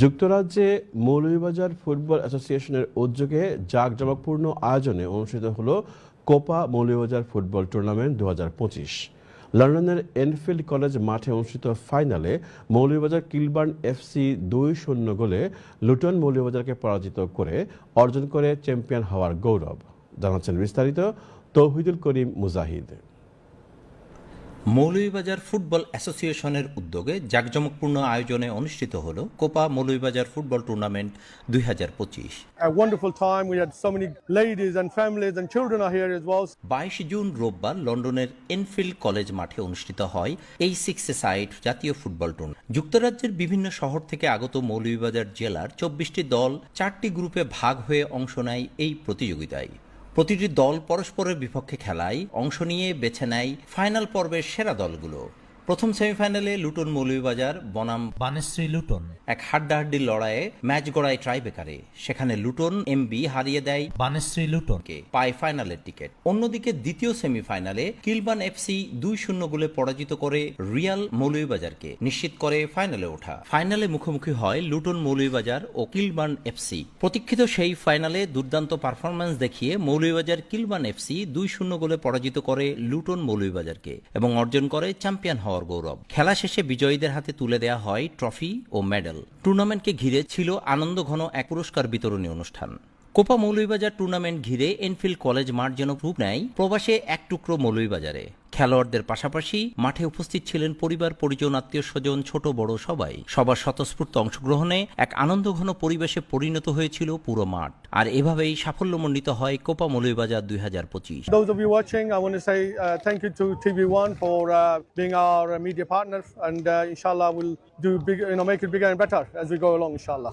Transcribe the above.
যুক্তরাজ্যে মৌলভীবাজার ফুটবল অ্যাসোসিয়েশনের উদ্যোগে জাঁকজমকপূর্ণ আয়োজনে অনুষ্ঠিত হলো কোপা মৌলভীবাজার ফুটবল টুর্নামেন্ট 2025। লন্ডনের এনফিল্ড কলেজ মাঠে অনুষ্ঠিত ফাইনালে মৌলভীবাজার কিলবার্ন এফসি 2-0 গোলে লুটন মৌলভীবাজারকে পরাজিত করে অর্জন করে চ্যাম্পিয়ন হওয়ার গৌরব। জানাচ্ছেন বিস্তারিত তৌহিদুল করিম মুজাহিদ। মৌলভীবাজার ফুটবল অ্যাসোসিয়েশনের উদ্যোগে জাঁকজমকপূর্ণ আয়োজনে অনুষ্ঠিত হল Copa Moulvibazar football tournament 2025। A wonderful time. We had so many ladies and families and children are here as well. 22 June রোববার লন্ডনের এনফিল্ড কলেজ মাঠে অনুষ্ঠিত হয় এই 6-a-সাইড জাতীয় ফুটবল টুর্নামেন্ট। যুক্তরাজ্যের বিভিন্ন শহর থেকে আগত মৌলভীবাজার জেলার 24টি দল 4টি গ্রুপে ভাগ হয়ে অংশ নেয় এই প্রতিযোগিতায়। প্রতিটি দল পরস্পরের বিপক্ষে খেলায় অংশ নিয়ে বেছে নেয় ফাইনাল পর্বের সেরা দলগুলো। প্রথম সেমিফাইনালে লুটন মৌলভীবাজার বনাম বানেশ্রী লুটন এক হাড্ডাহাড্ডি লড়াইয়ে ম্যাচ গড়ায় ট্রাইবেকারে। সেখানে লুটন এমবি হারিয়ে দেয় বানেশ্রী লুটনকে, পায় ফাইনালের টিকিট। অন্যদিকে দ্বিতীয় সেমিফাইনালে কিলবার্ন এফসি 2-0 গোলে পরাজিত করে রিয়াল মৌলভীবাজারকে, নিশ্চিত করে ফাইনালে ওঠা। ফাইনালে মুখোমুখি হয় লুটন মৌলভীবাজার ও কিলবার্ন এফসি। প্রতীক্ষিত সেই ফাইনালে দুর্দান্ত পারফরম্যান্স দেখিয়ে মৌলভীবাজার কিলবার্ন এফসি 2-0 গোলে পরাজিত করে লুটন মৌলভীবাজারকে এবং অর্জন করে চ্যাম্পিয়ন হওয়ার গৌরব। খেলা শেষে বিজয়ীদের হাতে তুলে দেয়া হয় ট্রফি ও মেডেল। টুর্নামেন্টকে ঘিরে ছিল আনন্দঘন এক পুরস্কার বিতরণী অনুষ্ঠান। কোপা মৌলভীবাজার টুর্নামেন্ট ঘিরে এনফিল্ড কলেজ মাঠ যেন রূপ নেয় প্রবাসে এক টুকরো মৌলভীবাজারে। খেলোয়াড়দের পাশাপাশি মাঠে উপস্থিত ছিলেন পরিবার, পরিজন, আত্মীয় স্বজন, ছোট বড় সবাই। সবার স্বতঃস্ফূর্ত অংশগ্রহণে এক আনন্দঘন পরিবেশে পরিণত হয়েছিল পুরো মাঠ। আর এভাবেই সাফল্যমণ্ডিত হয় Copa Moulvibazar 2025। Those of you watching, I want to say thank you to TV1 for being our media partner, and inshallah we'll do big, make it bigger and better as we go along, inshallah.